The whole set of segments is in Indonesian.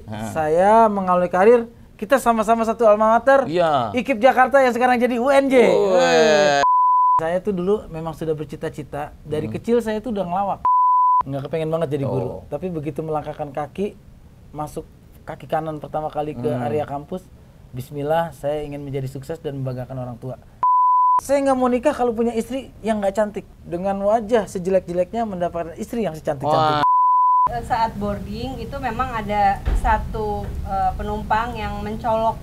Saya mengawali karir, kita sama-sama satu alma mater, IKIP Jakarta yang sekarang jadi UNJ. Saya tuh dulu memang sudah bercita-cita, dari kecil saya tuh udah ngelawak. Nggak kepengen banget jadi guru, tapi begitu melangkahkan kaki, masuk kaki kanan pertama kali ke area kampus, bismillah, saya ingin menjadi sukses dan membanggakan orang tua. Saya nggak mau nikah kalau punya istri yang nggak cantik. Dengan wajah sejelek-jeleknya mendapatkan istri yang secantik-cantik. Saat boarding itu memang ada satu penumpang yang mencolok.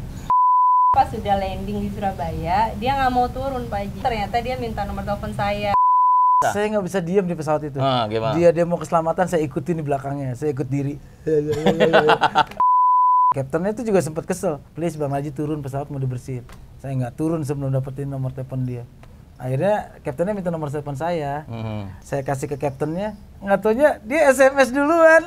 Pas sudah landing di Surabaya, dia nggak mau turun Pak Haji. Ternyata dia minta nomor telepon saya. Saya nggak bisa diam di pesawat itu. Dia demo keselamatan, saya ikutin di belakangnya. Saya ikut diri. Kaptennya itu juga sempat kesel. Please Bang Haji turun, pesawat mau dibersihin. Saya nggak turun sebelum dapetin nomor telepon dia. Akhirnya kaptennya minta nomor telepon saya. Saya kasih ke kaptennya. Nggak taunya dia SMS duluan.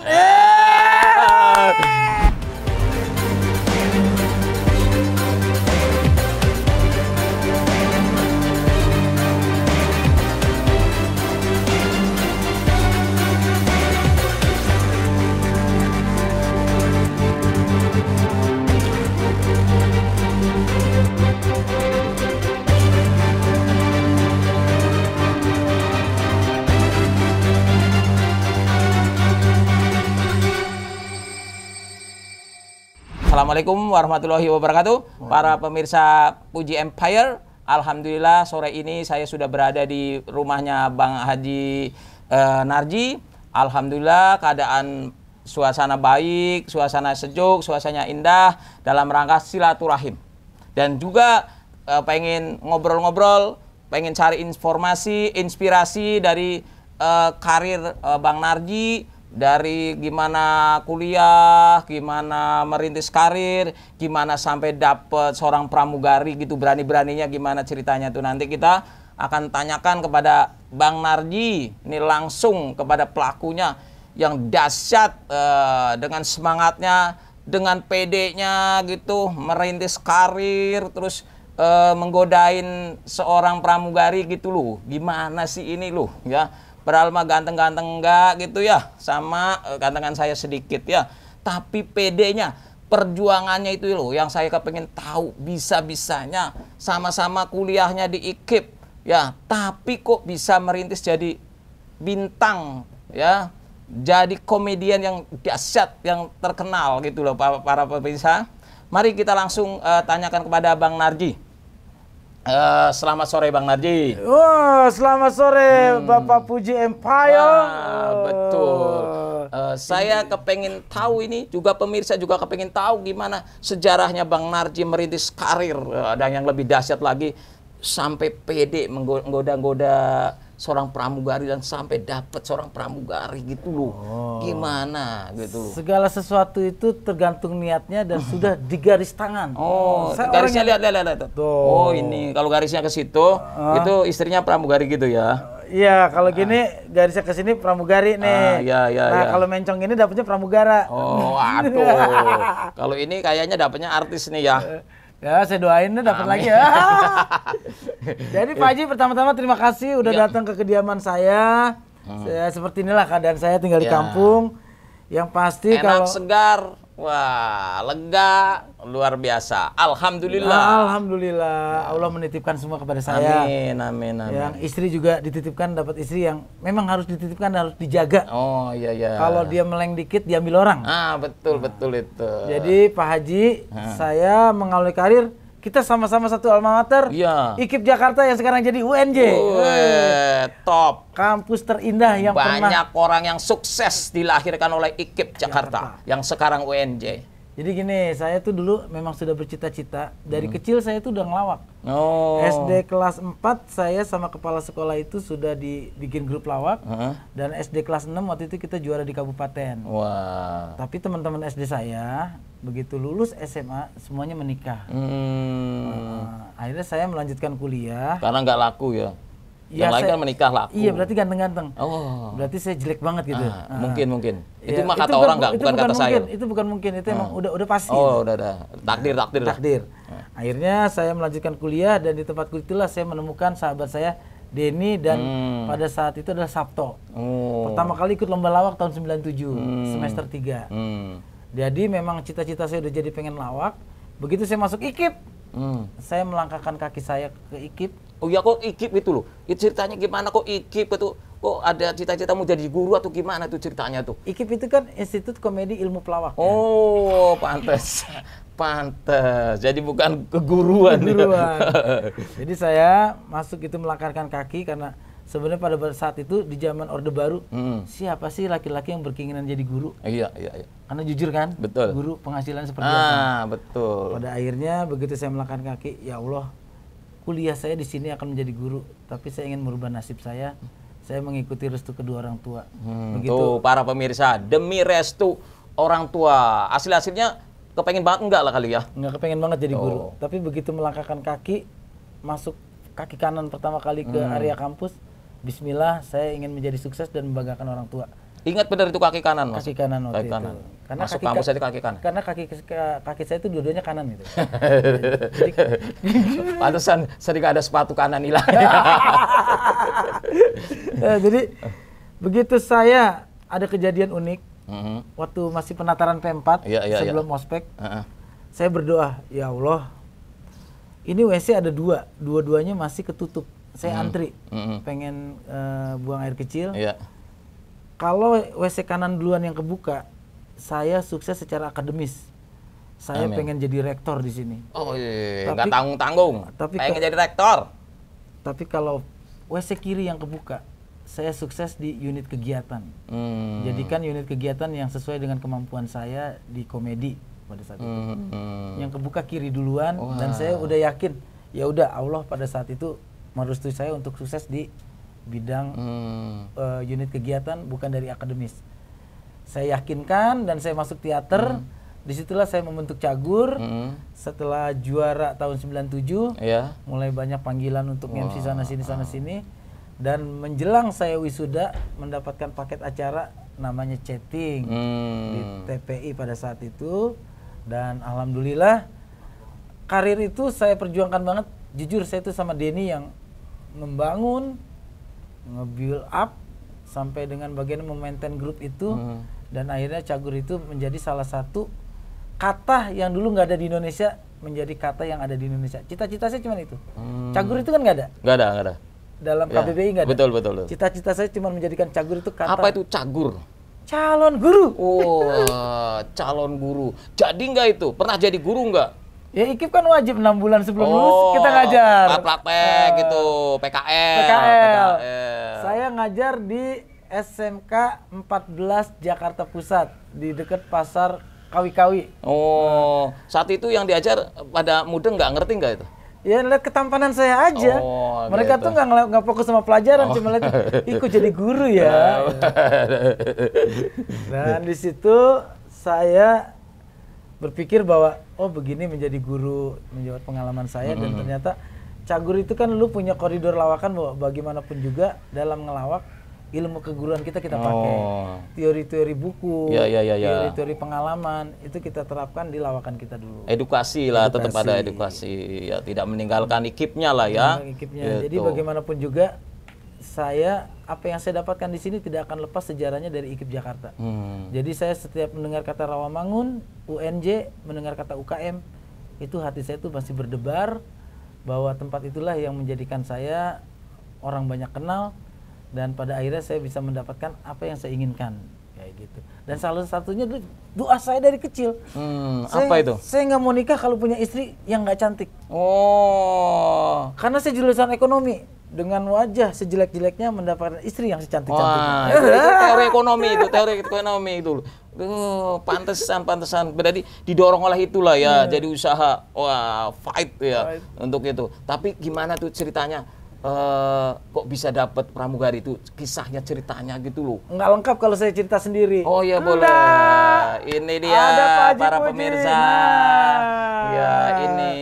Assalamualaikum warahmatullahi wabarakatuh. Para pemirsa Puji Empire, alhamdulillah sore ini saya sudah berada di rumahnya Bang Haji Narji. Alhamdulillah keadaan suasana baik, suasana sejuk, suasana indah dalam rangka silaturahim. Dan juga pengen ngobrol-ngobrol, pengen cari informasi, inspirasi dari karir Bang Narji. Dari gimana kuliah, gimana merintis karir, gimana sampai dapet seorang pramugari gitu, berani-beraninya gimana ceritanya tuh. Nanti kita akan tanyakan kepada Bang Narji, ini langsung kepada pelakunya yang dahsyat, dengan semangatnya, dengan PD-nya gitu, merintis karir, terus menggodain seorang pramugari gitu loh. Gimana sih ini loh ya. Padahal mah ganteng-ganteng enggak gitu ya, sama gantengan saya sedikit ya. Tapi PD-nya, perjuangannya itu loh yang saya kepengen tahu. Bisa-bisanya sama-sama kuliahnya di IKIP ya, tapi kok bisa merintis jadi bintang ya, jadi komedian yang dahsyat, yang terkenal gitu loh para pemirsa. Mari kita langsung tanyakan kepada Bang Narji. Selamat sore Bang Narji. Selamat sore Bapak Puji Empire. Betul. Saya kepengen tahu ini, juga pemirsa juga kepengen tahu gimana sejarahnya Bang Narji merintis karir. Dan yang lebih dahsyat lagi, sampai PD menggoda-goda seorang pramugari dan sampai dapat seorang pramugari gitu loh. Gimana gitu. Segala sesuatu itu tergantung niatnya dan sudah digaris tangan. Garisnya lihat. Oh, ini kalau garisnya ke situ, itu istrinya pramugari gitu ya. Iya, kalau gini garisnya ke sini pramugari nih. Nah, kalau mencong ini dapatnya pramugara. Oh, aduh. Kalau ini kayaknya dapatnya artis nih ya. Ya, saya doain dapat lagi ya. Jadi Pak Haji, pertama-tama terima kasih udah datang ke kediaman saya. Saya seperti inilah keadaan saya, tinggal di kampung. Yang pasti enak, kalau segar, wah, lega, luar biasa. Alhamdulillah. Alhamdulillah, Allah menitipkan semua kepada saya. Amin. Yang istri juga dititipkan, dapat istri yang memang harus dititipkan, harus dijaga. Oh iya. Kalau dia meleng dikit, diambil orang. Betul itu. Jadi Pak Haji, saya mengawali karir, kita sama-sama satu alma mater, IKIP Jakarta yang sekarang jadi UNJ. Top. Kampus terindah yang banyak orang yang sukses dilahirkan oleh IKIP Jakarta yang sekarang UNJ. Jadi gini, saya tuh dulu memang sudah bercita-cita. Dari kecil saya tuh udah ngelawak. SD kelas 4 saya sama kepala sekolah itu sudah dibikin grup lawak. Dan SD kelas 6 waktu itu kita juara di kabupaten. Tapi teman-teman SD saya begitu lulus SMA semuanya menikah. Akhirnya saya melanjutkan kuliah. Karena nggak laku ya. Yang lain kan menikah laku. Iya, berarti ganteng-ganteng. Berarti saya jelek banget gitu. Mungkin. Itu mah kata orang, bukan kata saya. Itu bukan mungkin, itu emang udah pasti. Udah. Takdir. Akhirnya saya melanjutkan kuliah dan di tempat kuliah itulah saya menemukan sahabat saya Denny dan pada saat itu adalah Sabto. Pertama kali ikut lomba lawak tahun 97, semester 3. Jadi memang cita-cita saya udah jadi pengen lawak. Begitu saya masuk IKIP, saya melangkahkan kaki saya ke IKIP. Oh ya, kok IKIP itu loh? Itu ceritanya gimana kok IKIP itu? Kok ada cita-citamu jadi guru atau gimana tuh ceritanya tuh? IKIP itu kan Institut Komedi Ilmu Pelawak. Oh, pantes. Pantes. Jadi bukan keguruan. Jadi saya masuk itu melangkahkan kaki karena sebenarnya pada saat itu di zaman Orde Baru, siapa sih laki-laki yang berkeinginan jadi guru? Iya. Karena jujur kan, betul. Guru penghasilan seperti apa? Betul. Pada akhirnya begitu saya melangkahkan kaki, ya Allah, kuliah saya di sini akan menjadi guru, tapi saya ingin merubah nasib saya. Saya mengikuti restu kedua orang tua. Begitu. Tuh para pemirsa, demi restu orang tua. Hasil-hasilnya kepengen banget enggak lah kali ya? Enggak kepengen banget jadi guru. Tapi begitu melangkahkan kaki, masuk kaki kanan pertama kali ke area kampus, bismillah, saya ingin menjadi sukses dan membanggakan orang tua. Ingat benar itu kaki kanan, Mas? Kaki kanan waktu itu. Karena masuk kampus jadi kaki kanan? Karena kaki saya itu dua-duanya kanan gitu. Pantesan sering ada sepatu kanan hilang. Jadi begitu saya ada kejadian unik, waktu masih penataran P4 sebelum ospek, saya berdoa, ya Allah, ini WC ada dua-duanya masih ketutup. Saya antri, pengen buang air kecil. Kalau WC kanan duluan yang kebuka, saya sukses secara akademis. Saya pengen jadi rektor di sini. Oh iya, nggak tanggung-tanggung. Pengen jadi rektor. Tapi kalau WC kiri yang kebuka, saya sukses di unit kegiatan. Jadikan unit kegiatan yang sesuai dengan kemampuan saya di komedi pada saat itu. Yang kebuka kiri duluan, dan saya udah yakin, ya udah Allah pada saat itu merestui saya untuk sukses di bidang unit kegiatan, bukan dari akademis. Saya yakinkan dan saya masuk teater. Disitulah saya membentuk Cagur. Setelah juara tahun 97, mulai banyak panggilan untuk MC sana sini. Dan menjelang saya wisuda, mendapatkan paket acara namanya chatting di TPI pada saat itu. Dan alhamdulillah karir itu saya perjuangkan banget. Jujur saya itu sama Denny yang membangun, nge-build up sampai dengan bagian memaintain grup itu. Dan akhirnya Cagur itu menjadi salah satu kata yang dulu nggak ada di Indonesia menjadi kata yang ada di Indonesia. Cita-cita saya cuma itu. Cagur itu kan nggak ada. Nggak ada. Dalam KBBI nggak ada. Betul. Cita-cita saya cuma menjadikan Cagur itu kata. Apa itu Cagur? Calon guru. Oh, calon guru. Jadi nggak itu? Pernah jadi guru nggak? Ya IKIP kan wajib 6 bulan sebelum lulus kita ngajar. Praktek gitu, PKL. Saya ngajar di SMK 14 Jakarta Pusat di dekat pasar Kawi-Kawi. Oh, saat itu yang diajar pada mudeng nggak ngerti nggak itu? Ya lihat ketampanan saya aja. Mereka tuh nggak fokus sama pelajaran, cuma lihat ikut jadi guru ya. Dan di situ saya berpikir bahwa begini menjadi guru menjawab pengalaman saya. Dan ternyata Cagur itu kan lu punya koridor lawakan bahwa bagaimanapun juga dalam ngelawak ilmu keguruan kita pakai. Teori-teori buku, teori-teori pengalaman itu kita terapkan di lawakan kita dulu. Edukasi lah, tetap ada edukasi ya, tidak meninggalkan IKIP-nya lah ya. Gitu. Jadi bagaimanapun juga saya apa yang saya dapatkan di sini tidak akan lepas sejarahnya dari IKIP Jakarta. Jadi saya setiap mendengar kata Rawamangun, UNJ, mendengar kata UKM, itu hati saya tuh masih berdebar bahwa tempat itulah yang menjadikan saya orang banyak kenal, dan pada akhirnya saya bisa mendapatkan apa yang saya inginkan kayak gitu. Dan salah satunya doa saya dari kecil. Apa itu? Saya nggak mau nikah kalau punya istri yang nggak cantik. Karena saya jurusan ekonomi. Dengan wajah sejelek-jeleknya mendapatkan istri yang secantik-cantiknya. Itu teori ekonomi itu. Pantesan. Berarti didorong oleh itulah ya, jadi usaha, fight ya untuk itu. Tapi gimana tuh ceritanya? Kok bisa dapat pramugari itu? Kisahnya, ceritanya gitu loh. Nggak lengkap kalau saya cerita sendiri. Oh ya boleh. Ini dia para pemirsa. Ya ini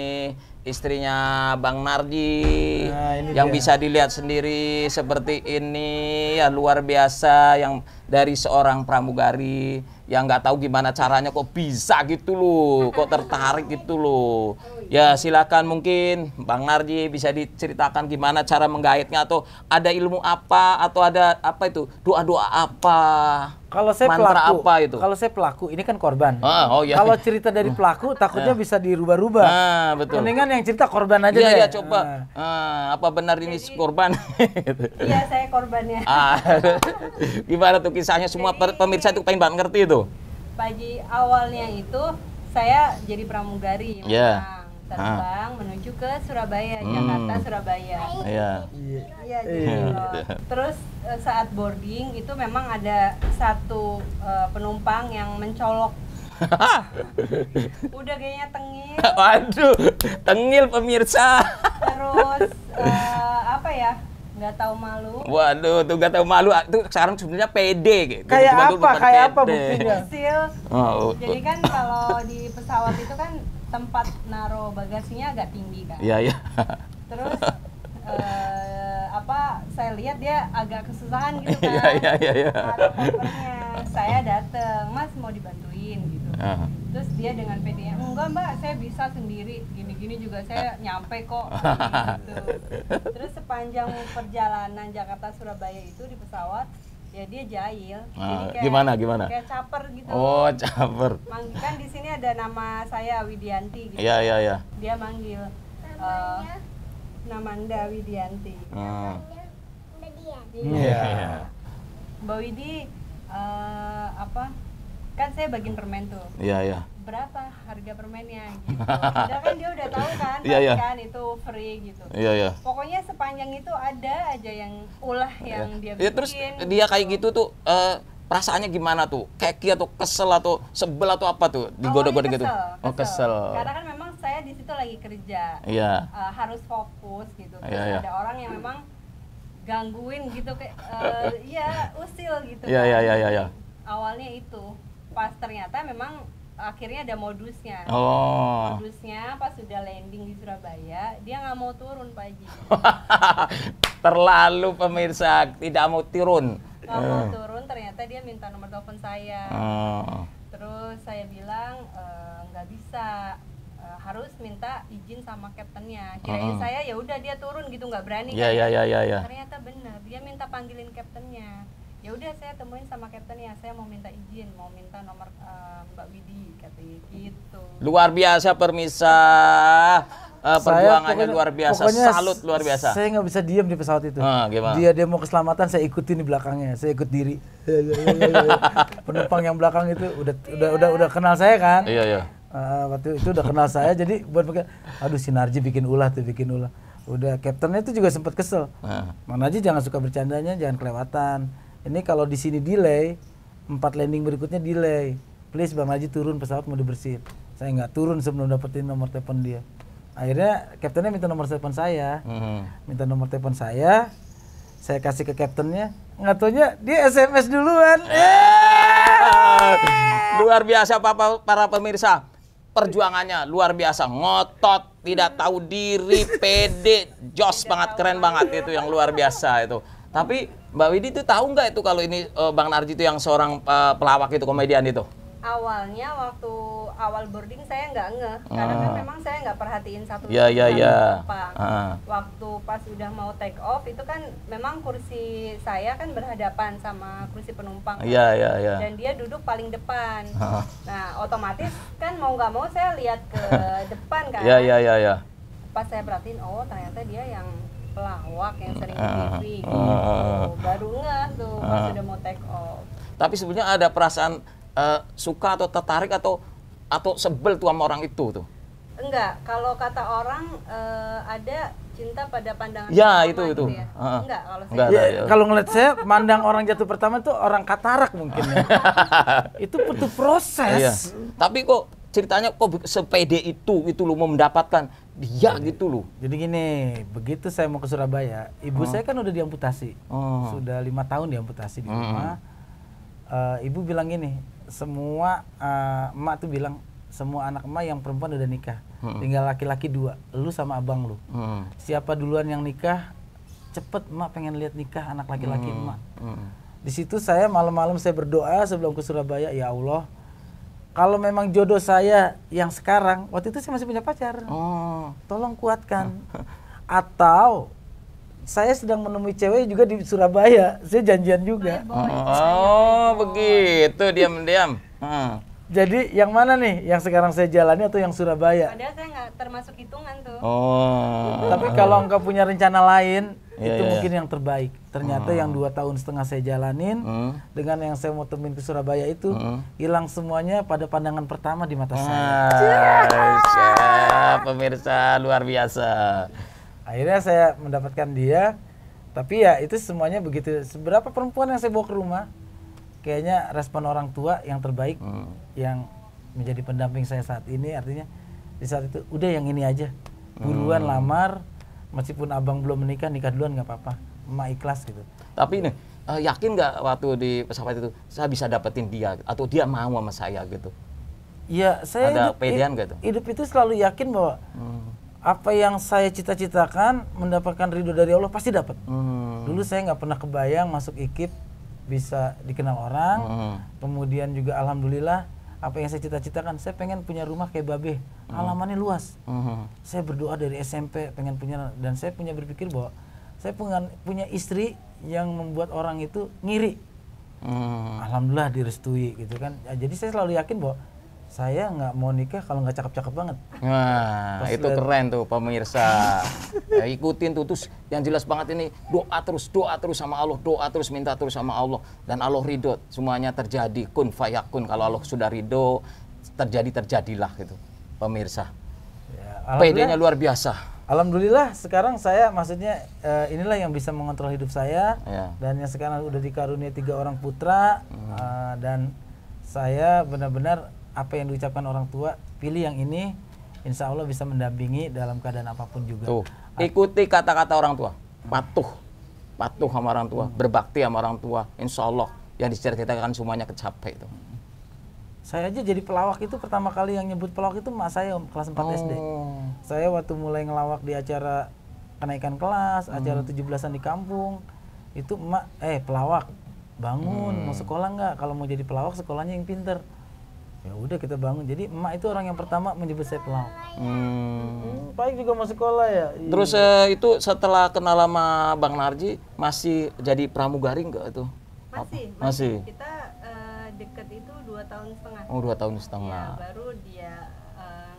istrinya Bang Narji yang bisa dilihat sendiri seperti ini ya, luar biasa, yang dari seorang pramugari yang nggak tahu gimana caranya kok bisa gitu loh, kok tertarik gitu loh. Ya silakan mungkin Bang Narji bisa diceritakan gimana cara menggaitnya, atau ada ilmu apa, atau ada apa itu, doa-doa apa, kalau saya mantra pelaku, apa itu? Kalau saya pelaku, ini kan korban. Oh iya. Kalau cerita dari pelaku takutnya bisa dirubah-rubah. Betul. Mendingan yang cerita korban aja deh. Iya, coba. Apa benar ini korban? Iya, saya korbannya. Gimana tuh kisahnya? Semua pemirsa itu pengen banget ngerti itu. Pagi awalnya itu saya jadi pramugari, Iya. terbang menuju ke Surabaya, Jakarta, Surabaya. Iya. Iya, gitu loh. Terus saat boarding itu memang ada satu penumpang yang mencolok. Udah kayaknya tengil. Waduh, tengil pemirsa. Terus apa ya? Nggak tahu malu. Waduh, tuh nggak tahu malu. Itu sekarang sebenarnya pede gitu. Kayak apa buktinya? Hasil. Jadi kan kalau di pesawat itu kan tempat naruh bagasinya agak tinggi kan. Iya, iya. Terus saya lihat dia agak kesusahan gitu kan. Iya. Naruh kopernya. Saya dateng, Mas mau dibantuin gitu. Terus dia dengan pedenya, enggak Mbak, saya bisa sendiri. Gini-gini juga saya nyampe kok. Gitu. Terus sepanjang perjalanan Jakarta Surabaya itu di pesawat, ya dia jahil. Jadi kayak, Gimana? Kayak caper gitu. Oh, caper. Kan di sini ada nama saya Widianti gitu. Iya. Dia manggil Namanda Widianti. Iya. Mbak Widi, kan saya bagiin permen tuh. Iya. Berapa harga permennya gitu. Padahal kan dia udah tahu kan, Iya. kan itu free gitu. Iya. Pokoknya sepanjang itu ada aja yang ulah yang dia bikin. Ya, terus dia kayak gitu tuh perasaannya gimana tuh? Keki atau kesel atau sebel atau apa tuh? Digoda-goda gitu. Oh, kesel. Karena kan memang saya di situ lagi kerja. Iya. Harus fokus gitu. Terus Iya. ada orang yang memang gangguin gitu kayak usil gitu. Iya. Awalnya itu. Pas ternyata memang akhirnya ada modusnya. Oh. Modusnya pas sudah landing di Surabaya, dia nggak mau turun Pak Haji. Terlalu pemirsa, tidak mau turun. Nggak mau turun, ternyata dia minta nomor telepon saya. Terus saya bilang nggak bisa, harus minta izin sama kaptennya. Kirain saya ya udah dia turun gitu, nggak berani. Iya. Ternyata benar, dia minta panggilin kaptennya. Ya udah saya temuin sama kaptennya, saya mau minta izin, mau minta nomor Mbak Widi, katanya gitu. Luar biasa pemirsa, perjuangannya luar biasa, salut luar biasa. Saya nggak bisa diam di pesawat itu. Gimana? Dia demo keselamatan, saya ikutin di belakangnya, saya ikut diri. Penumpang yang belakang itu udah kenal saya kan? Iya. Waktu itu udah kenal saya, jadi buat pakai, aduh si Narji bikin ulah. Udah kaptennya itu juga sempat kesel. Bang Narji jangan suka bercandanya, jangan kelewatan. Ini kalau di sini delay, 4 landing berikutnya delay. Please Bang Narji turun, pesawat mau dibersihin. Saya nggak turun sebelum dapetin nomor telepon dia. Akhirnya kaptennya minta nomor telepon saya. Saya kasih ke kaptennya. Nggak taunya dia SMS duluan. Luar biasa para pemirsa. Perjuangannya luar biasa, ngotot, tidak tahu diri, pede, jos banget, keren banget, itu yang luar biasa itu. Tapi Mbak Widi itu tahu nggak itu kalau ini Bang Narji itu yang seorang pelawak itu, komedian itu? Awalnya waktu awal boarding saya nggak ngeh, karena kan memang saya nggak perhatiin satu penumpang. Waktu pas udah mau take off itu kan memang kursi saya kan berhadapan sama kursi penumpang. Iya. Dan dia duduk paling depan. Nah otomatis kan mau nggak mau saya lihat ke depan kan. Iya. Pas saya perhatiin, oh ternyata dia yang pelawak yang sering di TV gitu. Baru ngeh tuh pas udah mau take off. Tapi sebenarnya ada perasaan suka atau tertarik atau sebel tuh sama orang itu tuh? Enggak, kalau kata orang ada cinta pada pandangan ya, pertama itu. Gitu ya? Enggak, kalau saya kalau ngeliat saya mandang orang jatuh pertama tuh orang katarak mungkin ya. Itu butuh proses. Iya. Tapi kok ceritanya kok sepede itu lo mau mendapatkan dia gitu loh. Jadi gini, begitu saya mau ke Surabaya, ibu saya kan udah diamputasi. Sudah 5 tahun diamputasi di rumah. Ibu bilang gini, semua emak tuh bilang semua anak emak yang perempuan udah nikah, tinggal laki-laki 2, lu sama abang lu. Siapa duluan yang nikah, cepet emak pengen lihat nikah anak laki-laki emak. Di situ saya malam-malam saya berdoa sebelum ke Surabaya, ya Allah, kalau memang jodoh saya yang sekarang, waktu itu saya masih punya pacar, tolong kuatkan. Atau saya sedang menemui cewek juga di Surabaya, saya janjian juga. Oh, begitu, diam-diam. Jadi yang mana nih, yang sekarang saya jalani atau yang Surabaya? Padahal saya nggak termasuk hitungan tuh. Tapi kalau engkau punya rencana lain, itu mungkin yang terbaik. Ternyata yang 2,5 tahun saya jalanin, dengan yang saya mau temuin ke Surabaya itu, hilang semuanya pada pandangan pertama di mata saya. Pemirsa luar biasa. Akhirnya saya mendapatkan dia, tapi ya itu semuanya begitu. Seberapa perempuan yang saya bawa ke rumah, kayaknya respon orang tua yang terbaik, yang menjadi pendamping saya saat ini, artinya di saat itu udah yang ini aja, buruan lamar, meskipun abang belum menikah, nikah duluan nggak apa-apa, emak ikhlas gitu. Tapi nih, yakin nggak waktu di pesawat itu saya bisa dapetin dia atau dia mau sama saya gitu? Iya, saya ada pedean nggak tuh? Hidup itu selalu yakin bahwa apa yang saya cita-citakan, mendapatkan ridho dari Allah pasti dapat. Dulu saya nggak pernah kebayang masuk IKIP bisa dikenal orang, kemudian juga alhamdulillah apa yang saya cita-citakan, saya pengen punya rumah kayak Babe, halamannya luas. Saya berdoa dari SMP pengen punya, dan saya punya berpikir bahwa saya punya istri yang membuat orang itu ngiri. Alhamdulillah direstui gitu kan. Jadi saya selalu yakin bahwa saya nggak mau nikah kalau nggak cakep-cakep banget. Nah, itu keren tuh pemirsa. Ya, ikutin tuh, terus yang jelas banget ini doa terus sama Allah, doa terus, minta terus sama Allah, dan Allah ridho, semuanya terjadi, kun fayakun. Kalau Allah sudah ridho, terjadilah gitu, pemirsa. Ya, PD-nya luar biasa. Alhamdulillah sekarang saya maksudnya inilah yang bisa mengontrol hidup saya, dan yang sekarang udah dikaruniai 3 orang putra, dan saya benar-benar apa yang diucapkan orang tua, pilih yang ini, insya Allah bisa mendampingi dalam keadaan apapun juga. Tuh, ikuti kata-kata orang tua, patuh sama orang tua, berbakti sama orang tua, insya Allah yang diceritakan semuanya kecapai itu. Saya aja jadi pelawak itu pertama kali yang nyebut pelawak itu emak saya, kelas 4 SD. Saya waktu mulai ngelawak di acara kenaikan kelas, acara 17-an di kampung, itu emak, pelawak, bangun, mau sekolah nggak? Kalau mau jadi pelawak sekolahnya yang pinter. Ya udah kita bangun. Jadi emak itu orang yang pertama menyebut saya pelawak. Baik juga mau sekolah ya. Terus itu setelah kenal sama Bang Narji masih jadi pramugari nggak itu? Masih. Kita deket itu 2,5 tahun. Oh, 2,5 tahun. Ya, baru dia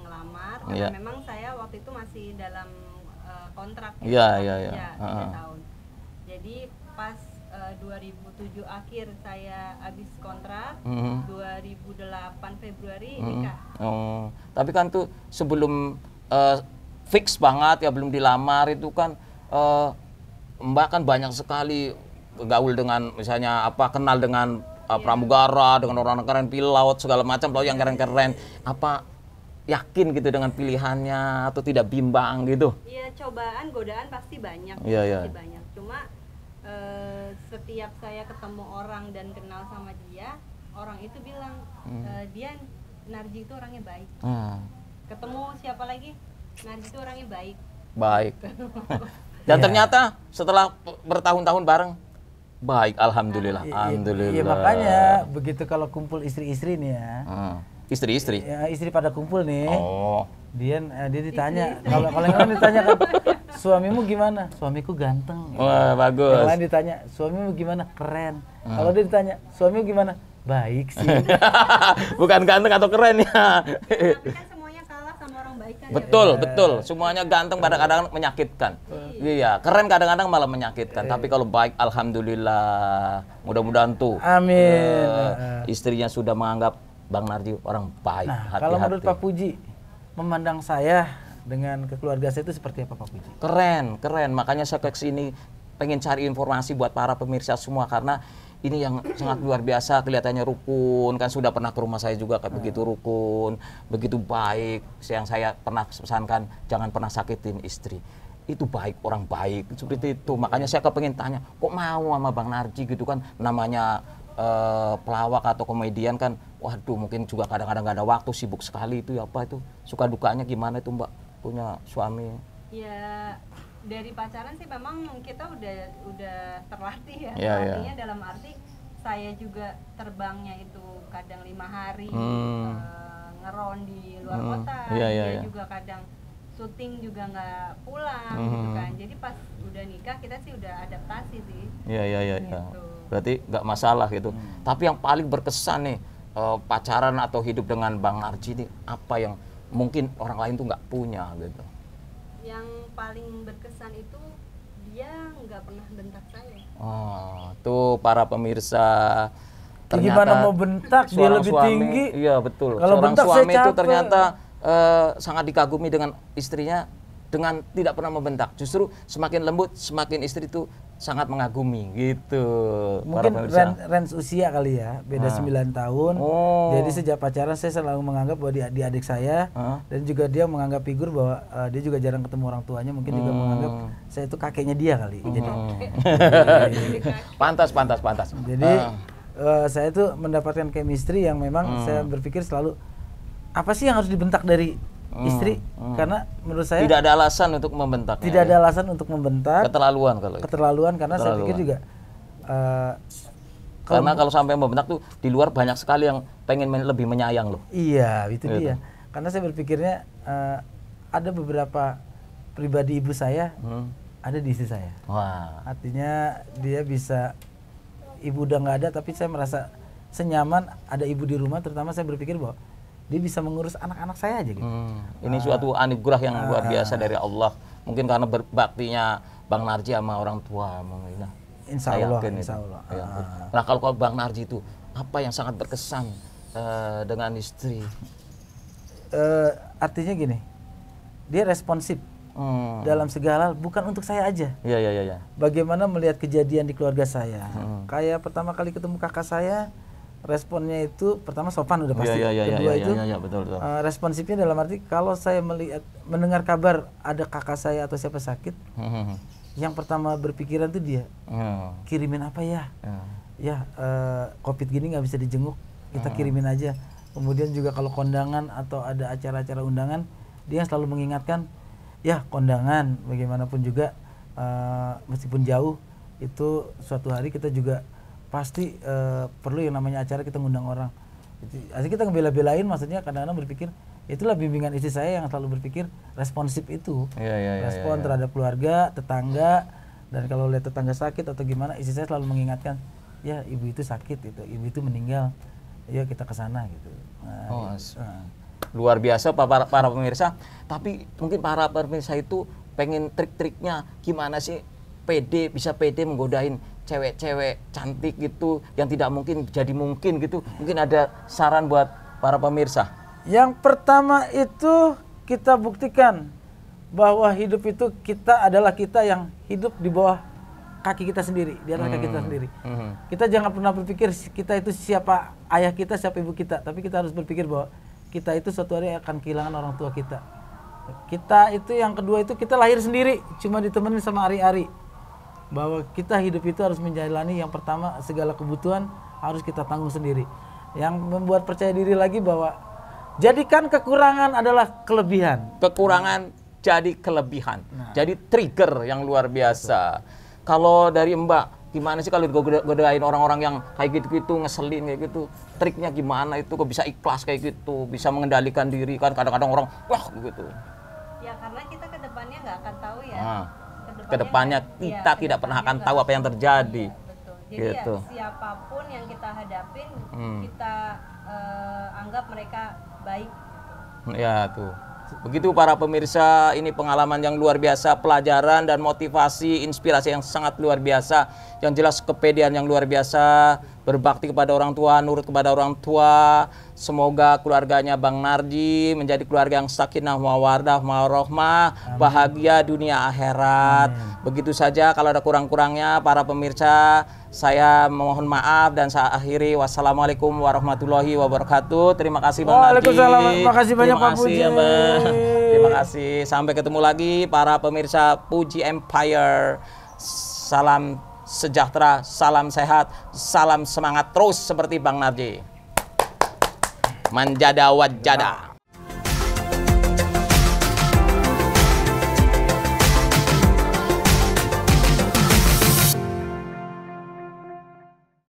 ngelamar karena memang saya waktu itu masih dalam kontrak. Iya. 3 tahun. Jadi pas 2007 akhir saya habis kontrak, 2008 Februari nikah. Tapi kan tuh sebelum fix banget ya, belum dilamar itu kan Mbak kan banyak sekali gaul dengan misalnya kenal dengan pramugara, dengan orang keren, pilot segala macam, yang keren-keren. Apa yakin gitu dengan pilihannya atau tidak bimbang gitu? Iya, cobaan, godaan pasti banyak. Iya. Pasti banyak. Cuma setiap saya ketemu orang dan kenal sama dia, orang itu bilang dia Narji itu orangnya baik. Ketemu siapa lagi, Narji itu orangnya baik. Dan ternyata setelah bertahun-tahun bareng baik, alhamdulillah. Iya, makanya begitu kalau kumpul istri-istri nih ya. Istri-istri. Ya, istri pada kumpul nih. Dia ditanya, kalau yang lain ditanya kan, suamimu gimana? Suamiku ganteng. Wah, bagus. Yang lain ditanya, suamimu gimana? Keren. Kalau dia ditanya, suamimu gimana? Baik sih. Bukan ganteng atau keren ya. Tapi kan semuanya kalah sama orang baik kan. Betul. Semuanya ganteng kadang-kadang menyakitkan. Iya, keren kadang-kadang malah menyakitkan. Tapi kalau baik, alhamdulillah. Mudah-mudahan tuh. Amin. Istrinya sudah menganggap Bang Narji orang baik. Nah, kalau menurut Pak Puji, memandang saya dengan keluarga saya itu seperti apa Pak Puji? Keren. Makanya saya ke sini pengen cari informasi buat para pemirsa semua, karena ini yang sangat luar biasa, kelihatannya rukun. Kan sudah pernah ke rumah saya juga kayak begitu rukun, begitu baik. Yang saya pernah pesankan, jangan pernah sakitin istri. Itu baik, orang baik seperti itu. Makanya saya kepengen tanya, kok mau sama Bang Narji gitu kan, namanya pelawak atau komedian kan, waduh mungkin juga kadang-kadang nggak ada waktu, sibuk sekali itu. Apa itu suka dukanya gimana itu Mbak punya suami? Ya dari pacaran sih memang kita udah terlatih ya. Terlatihnya dalam arti saya juga terbangnya itu kadang 5 hari ngeron di luar kota, dia juga kadang syuting juga nggak pulang gitu kan. Jadi pas udah nikah kita sih udah adaptasi sih. Iya. Gitu. Berarti nggak masalah gitu. Tapi yang paling berkesan nih pacaran atau hidup dengan Bang Narji ini apa yang mungkin orang lain tuh nggak punya gitu? Yang paling berkesan itu dia nggak pernah bentak saya. Tuh para pemirsa. Gimana mau bentak, dia lebih suami, tinggi. Iya betul. Kalau seorang bentak suami saya itu capek. ternyata sangat dikagumi dengan istrinya dengan tidak pernah membentak. Justru semakin lembut, semakin istri itu sangat mengagumi gitu. Mungkin range usia kali ya, beda 9 tahun. Jadi sejak pacaran saya selalu menganggap bahwa dia adik saya, dan juga dia menganggap figur bahwa dia juga jarang ketemu orang tuanya, mungkin juga menganggap saya itu kakeknya dia kali. Jadi pantas. Jadi saya tuh mendapatkan chemistry yang memang saya berpikir selalu apa sih yang harus dibentak dari istri, karena menurut saya tidak ada alasan untuk membentak. Tidak ada alasan untuk membentak. Keterlaluan karena saya pikir juga karena kalau sampai membentak tuh di luar banyak sekali yang pengen lebih menyayang loh. Iya, itu dia. Karena saya berpikirnya ada beberapa pribadi ibu saya ada di istri saya. Artinya dia bisa, ibu udah nggak ada tapi saya merasa senyaman ada ibu di rumah. Terutama saya berpikir bahwa dia bisa mengurus anak-anak saya aja gitu. Ini suatu anugerah yang luar biasa dari Allah. Mungkin karena berbaktinya Bang Narji sama orang tua mungkin. Insya Allah. Nah kalau Bang Narji itu apa yang sangat berkesan dengan istri? Artinya gini, dia responsif dalam segala hal, bukan untuk saya aja. Iya. Bagaimana melihat kejadian di keluarga saya. Kayak pertama kali ketemu kakak saya, responnya itu pertama sopan udah pasti. Kedua itu betul. Responsifnya dalam arti kalau saya mendengar kabar ada kakak saya atau siapa sakit, yang pertama berpikiran tuh dia kirimin apa ya? COVID gini nggak bisa dijenguk, kita kirimin aja. Kemudian juga kalau kondangan atau ada acara-acara undangan, dia selalu mengingatkan, ya kondangan bagaimanapun juga meskipun jauh itu suatu hari kita juga pasti perlu yang namanya acara kita ngundang orang. Asli kita ngebela-belain, maksudnya kadang-kadang berpikir itulah bimbingan istri saya yang selalu berpikir responsif itu. Respon terhadap keluarga, tetangga, dan kalau lihat tetangga sakit atau gimana, istri saya selalu mengingatkan, ya ibu itu sakit itu, ibu itu meninggal, ya kita ke sana gitu. Luar biasa para pemirsa. Tapi mungkin para pemirsa itu pengen trik-triknya gimana sih bisa pede menggodain cewek-cewek cantik gitu yang tidak mungkin jadi mungkin gitu. Mungkin ada saran buat para pemirsa. Yang pertama itu kita buktikan bahwa hidup itu kita adalah kita yang hidup di bawah kaki kita sendiri, di atas kaki kita sendiri. Kita jangan pernah berpikir kita itu siapa ayah kita, siapa ibu kita, tapi kita harus berpikir bahwa kita itu suatu hari akan kehilangan orang tua kita. Kita itu yang kedua itu kita lahir sendiri, cuma ditemenin sama ari-ari. Bahwa kita hidup itu harus menjalani yang pertama segala kebutuhan harus kita tanggung sendiri. Yang membuat percaya diri lagi bahwa jadikan kekurangan adalah kelebihan. Kekurangan jadi kelebihan. Jadi trigger yang luar biasa. Kalau dari Mbak, gimana sih kalau godain orang-orang yang kayak gitu-gitu, ngeselin kayak gitu, triknya gimana itu kok bisa ikhlas kayak gitu, bisa mengendalikan diri kan kadang-kadang orang wah gitu. Ya karena kita ke depannya nggak akan tahu ya. Kedepannya kita tidak pernah akan tahu apa yang terjadi. Betul. Jadi gitu. Ya, siapapun yang kita hadapin, kita anggap mereka baik. Ya tuh. Begitu para pemirsa, ini pengalaman yang luar biasa, pelajaran dan motivasi, inspirasi yang sangat luar biasa. Yang jelas kepedean yang luar biasa, berbakti kepada orang tua, nurut kepada orang tua. Semoga keluarganya Bang Narji menjadi keluarga yang sakinah mawaddah warahmah, bahagia dunia akhirat. Begitu saja, kalau ada kurang-kurangnya para pemirsa, saya mohon maaf dan saya akhiri. Wassalamualaikum warahmatullahi wabarakatuh. Terima kasih Bang Narji. Waalaikumsalam. Terima kasih banyak Pak Puji. Ya, Bang. Terima kasih. Sampai ketemu lagi para pemirsa Puji Empire. Salam sejahtera, salam sehat, salam semangat terus seperti Bang Narji. Manjada wajada.